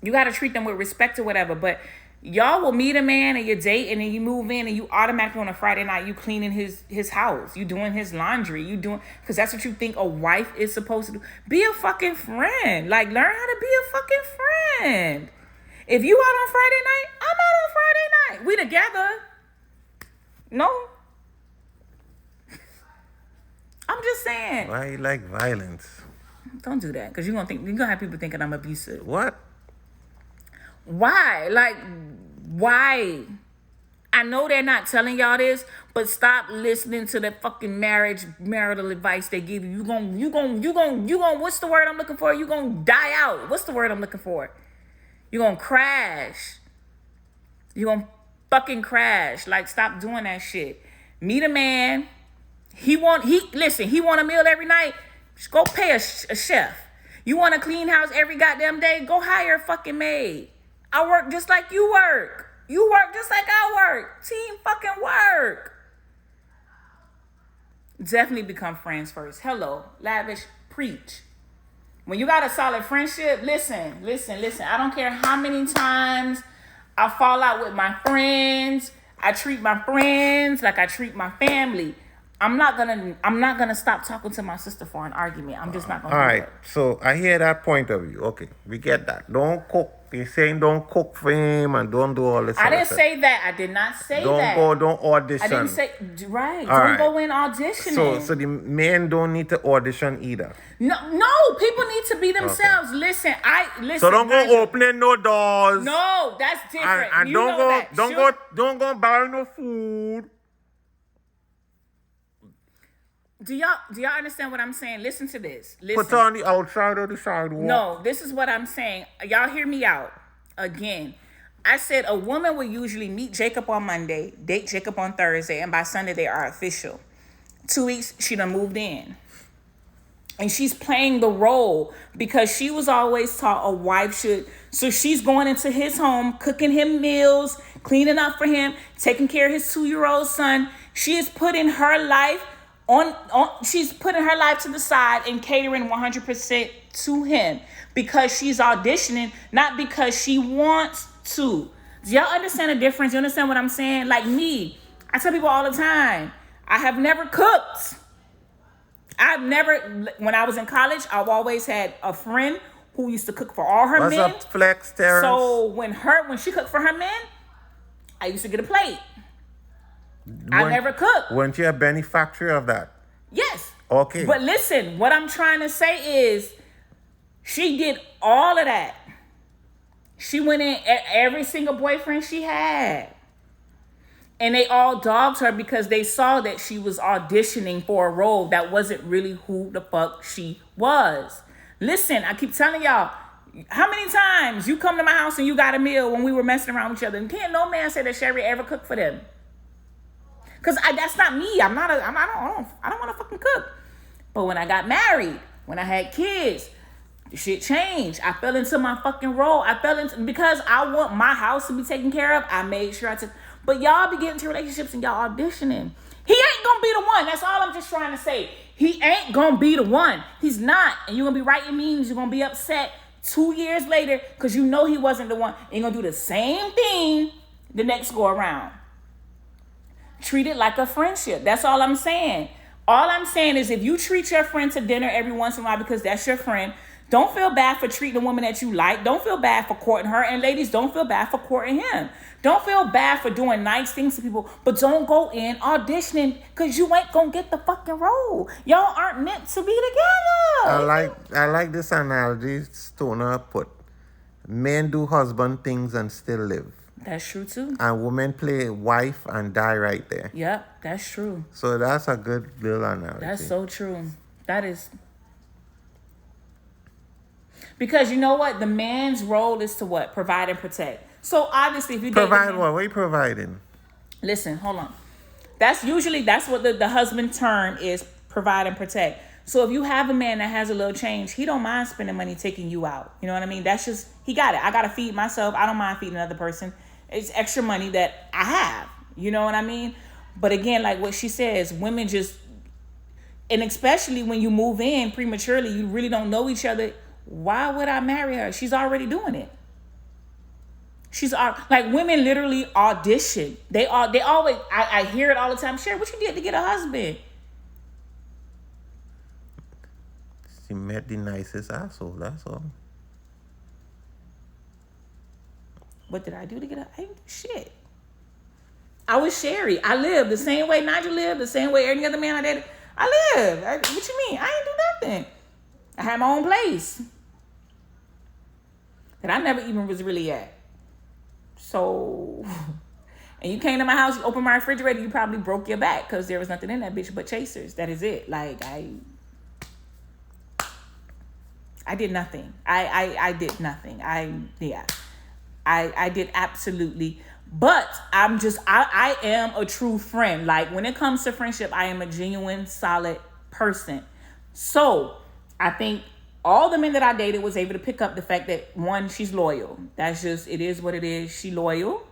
you got to treat them with respect or whatever. But y'all will meet a man and you date and then you move in and you automatically on a Friday night, you cleaning his house. You doing his laundry. Because that's what you think a wife is supposed to do. Be a fucking friend. Like, learn how to be a fucking friend. If you out on Friday night, I'm out on Friday night. We together. No. I'm just saying. Why you like violence? Don't do that. Because you're gonna have people thinking I'm abusive. What? Why? Like, why? I know they're not telling y'all this, but stop listening to the fucking marital advice they give you. You gon' what's the word I'm looking for? You gonna die out. What's the word I'm looking for? You gonna crash. You gonna fucking crash. Like, stop doing that shit. Meet a man. He want a meal every night. Just go pay a chef. You want a clean house every goddamn day? Go hire a fucking maid. I work just like you work. You work just like I work. Team fucking work. Definitely become friends first. Hello, lavish, preach. When you got a solid friendship, listen. I don't care how many times I fall out with my friends. I treat my friends like I treat my family. I'm not gonna stop talking to my sister for an argument. I'm just not gonna. All do right. it. So I hear that point of view. Okay, we get that. Don't cook. You're saying don't cook for him and don't do all this. I didn't say that. I did not say that. Don't audition. I didn't say right. All don't go in auditioning. So the men don't need to audition either. No. People need to be themselves. Okay. Listen. So don't go opening no doors. No, that's different. And don't go buy no food. Do y'all understand what I'm saying? Listen to this. Listen. Put on the outside or the sidewalk. No, this is what I'm saying. Y'all hear me out. Again, I said a woman will usually meet Jacob on Monday, date Jacob on Thursday, and by Sunday they are official. 2 weeks, she done moved in. And she's playing the role because she was always taught a wife should. So she's going into his home, cooking him meals, cleaning up for him, taking care of his 2-year-old son. She is putting her life she's putting her life to the side and catering 100% to him because she's auditioning, not because she wants to. Do y'all understand the difference? You understand what I'm saying? Like me, I tell people all the time, I have never cooked. When I was in college, I've always had a friend who used to cook for all her What's men. up, Flex Terrence? So when she cooked for her men, I used to get a plate. I never cooked. Weren't you a benefactor of that? Yes. Okay. But listen, what I'm trying to say is she did all of that. She went in at every single boyfriend she had. And they all dogged her because they saw that she was auditioning for a role that wasn't really who the fuck she was. Listen, I keep telling y'all, how many times you come to my house and you got a meal when we were messing around with each other, and can't no man say that Sherry ever cooked for them? Cause that's not me. I don't want to fucking cook. But when I got married, when I had kids, the shit changed. I fell into my fucking role. Because I want my house to be taken care of. I made sure I took. But y'all be getting into relationships and y'all auditioning. He ain't gonna be the one. That's all I'm just trying to say. He ain't gonna be the one. He's not. And you're gonna be writing memes. You're gonna be upset 2 years later because you know he wasn't the one. And you're gonna do the same thing the next go around. Treat it like a friendship. That's all I'm saying. All I'm saying is if you treat your friend to dinner every once in a while because that's your friend, don't feel bad for treating a woman that you like. Don't feel bad for courting her. And ladies, don't feel bad for courting him. Don't feel bad for doing nice things to people, but don't go in auditioning because you ain't gonna get the fucking role. Y'all aren't meant to be together. I like this analogy Stoner put. Men do husband things and still live. That's true too. And women play wife and die right there. Yep, that's true. So that's a good little analogy. That's so true. That is. Because you know what? The man's role is to what? Provide and protect. So obviously if you provide what? What are you providing? Listen, hold on. That's what the husband term is, provide and protect. So if you have a man that has a little change, he don't mind spending money taking you out. You know what I mean? That's just, he got it. I got to feed myself. I don't mind feeding another person. It's extra money that I have. You know what I mean? But again, like what she says, women just, and especially when you move in prematurely, you really don't know each other. Why would I marry her? She's already doing it. Like women literally audition. They always, I hear it all the time. Sherry, what you did to get a husband? She met the nicest asshole, that's all. What did I do to get a... I ain't do shit. I was Sherry. I lived the same way Nigel lived, the same way any other man I dated. I lived. What you mean? I ain't do nothing. I had my own place that I never even was really at. So... And you came to my house, you opened my refrigerator, you probably broke your back because there was nothing in that bitch but chasers. That is it. Like, I did nothing. I did nothing. I did absolutely. But I am a true friend. Like when it comes to friendship, I am a genuine, solid person. So I think all the men that I dated was able to pick up the fact that one, she's loyal. That's just, it is what it is. She loyal.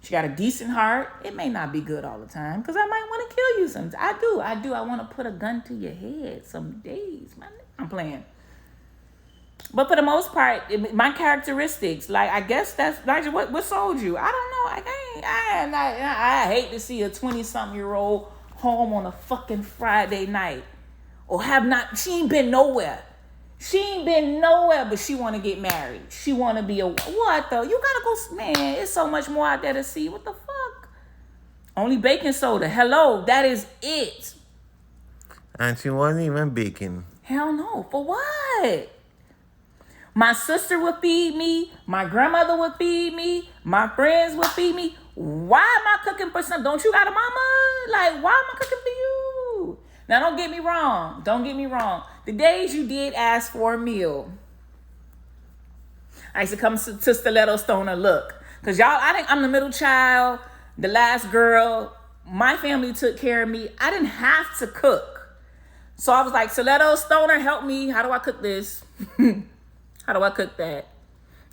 She got a decent heart. It may not be good all the time because I might want to kill you sometimes. I do. I want to put a gun to your head some days, man. I'm playing. But for the most part, my characteristics, like, I guess that's, Nigel, what sold you? I don't know. I hate to see a 20-something-year-old home on a fucking Friday night. Or she ain't been nowhere. She ain't been nowhere, but she want to get married. She want to be what though? You gotta go, man, it's so much more out there to see. What the fuck? Only baking soda. Hello, that is it. And she wasn't even baking. Hell no. For what? My sister would feed me. My grandmother would feed me. My friends would feed me. Why am I cooking for some? Don't you got a mama? Like, why am I cooking for you? Now, don't get me wrong. The days you did ask for a meal, I used to come to Stiletto Stoner look. Because y'all, I'm the middle child, the last girl. My family took care of me. I didn't have to cook. So I was like, Stiletto Stoner, help me. How do I cook this? How do I cook that?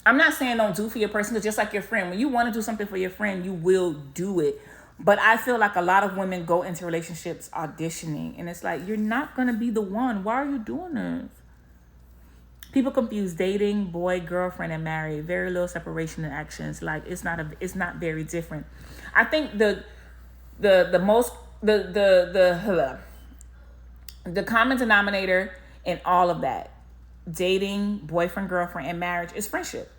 I'm not saying don't do for your person, because just like your friend, when you want to do something for your friend, you will do it. But I feel like a lot of women go into relationships auditioning, and it's like, you're not going to be the one. Why are you doing this? People confuse dating, boy, girlfriend, and married. Very little separation in actions. Like it's not very different. I think the common denominator in all of that, dating, boyfriend, girlfriend, and marriage, is friendship.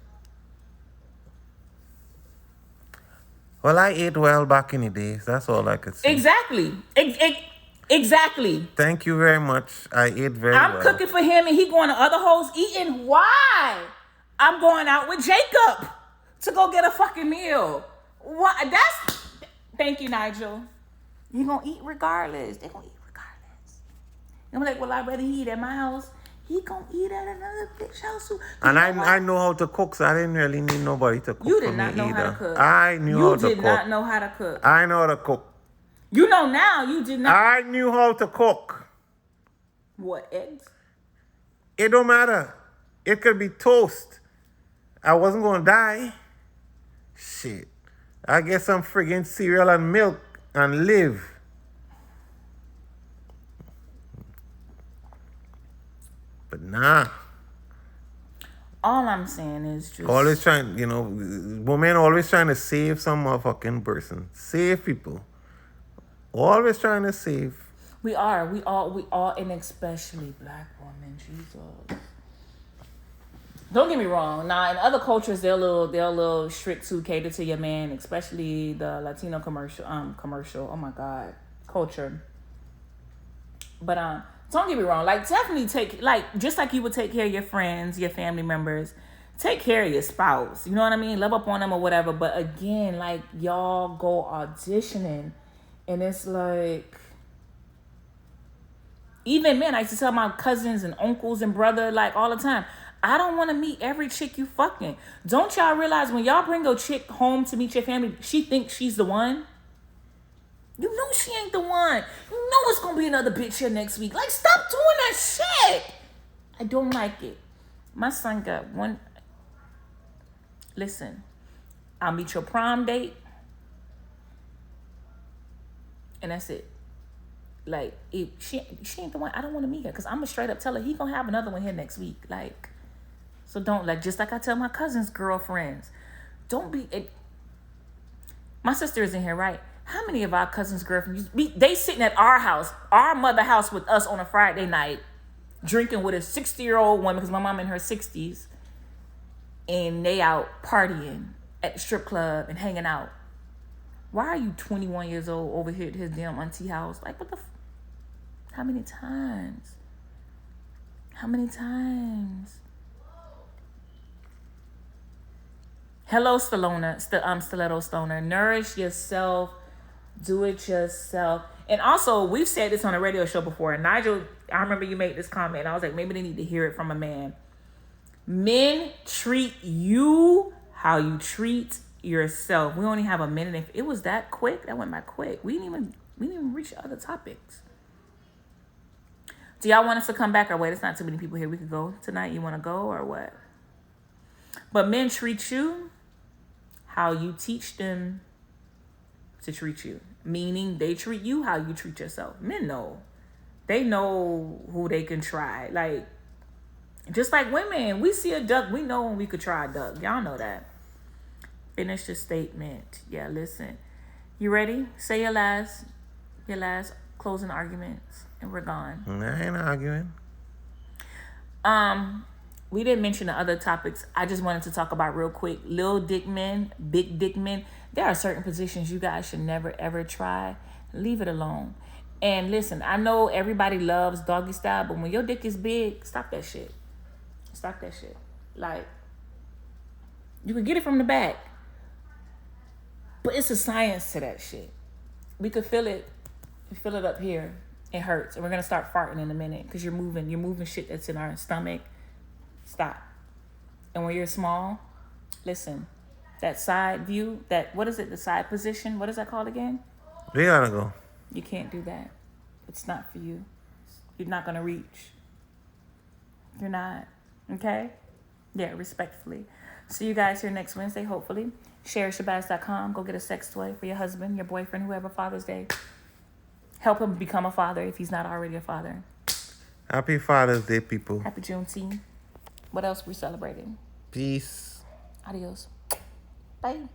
Well, I ate well back in the days. That's all I could say. Exactly. Exactly. Thank you very much. I ate very well. I'm cooking for him and he going to other hoes eating. Why? I'm going out with Jacob to go get a fucking meal. Why? Thank you, Nigel. You gonna eat regardless. They gonna eat regardless. And I'm like, well, I'd rather he eat at my house. He gonna eat at another bitch house too. And I know how to cook, so I didn't really need nobody to cook. You did not know either. how to cook. I knew how to cook. You did not know how to cook. I know how to cook. You know now. You did not. I knew how to cook. What, eggs? It don't matter. It could be toast. I wasn't gonna die. Shit. I get some friggin' cereal and milk and live. But nah. All I'm saying is just Always trying, women always trying to save some motherfucking person. Save people. Always trying to save. We all, and especially black women. Jesus. Don't get me wrong. Now, in other cultures, they're a little strict to cater to your man, especially the Latino commercial. Oh my God, culture. But don't get me wrong. Like, definitely just like you would take care of your friends, your family members. Take care of your spouse. You know what I mean? Love up on them or whatever. But again, like, y'all go auditioning, and it's like, even men, I used to tell my cousins and uncles and brother, like, all the time, I don't want to meet every chick you fucking. Don't y'all realize when y'all bring a chick home to meet your family, she thinks she's the one? You know she ain't the one. You know it's going to be another bitch here next week. Like, stop doing that shit. I don't like it. My son got one. Listen, I'll meet your prom date. And that's it. Like, if she ain't the one, I don't want to meet her. Because I'm going to straight up tell her he going to have another one here next week. Like, so don't, like, just like I tell my cousin's girlfriends. Don't be, my sister is in here, right? How many of our cousins' girlfriends, they sitting at our house, our mother house with us on a Friday night, drinking with a 60-year-old woman, because my mom in her 60s, and they out partying at the strip club and hanging out. Why are you 21 years old over here at his damn auntie house? Like, what the how many times? How many times? Hello, Stiletto Stoner. Nourish yourself. Do it yourself. And also, we've said this on a radio show before. Nigel, I remember you made this comment. I was like, maybe they need to hear it from a man. Men treat you how you treat yourself. We only have a minute. If it was that quick, that went by quick. We didn't even reach other topics. Do y'all want us to come back or wait? It's not too many people here. We could go tonight. You want to go or what? But men treat you how you teach them to treat you. Meaning they treat you how you treat yourself. Men know. They know who they can try. Like, just like women, we see a duck, we know when we could try a duck. Y'all know that. Finish the statement. Yeah, listen. You ready? Say your last closing arguments, and we're gone. I ain't arguing. We didn't mention the other topics. I just wanted to talk about real quick. Little dick men, big dick men. There are certain positions you guys should never, ever try. Leave it alone. And listen, I know everybody loves doggy style, but when your dick is big, stop that shit. Stop that shit. Like, you can get it from the back, but it's a science to that shit. We could feel it. We feel it up here. It hurts. And we're going to start farting in a minute because you're moving shit that's in our stomach. Stop. And when you're small, listen, that side view, what is it, the side position? What is that called again? We gotta go. You can't do that. It's not for you. You're not going to reach. You're not. Okay? Yeah, respectfully. See you guys here next Wednesday, hopefully. ShareShabazz.com. Go get a sex toy for your husband, your boyfriend, whoever, Father's Day. Help him become a father if he's not already a father. Happy Father's Day, people. Happy Juneteenth. What else we celebrating? Peace. Adios. Bye.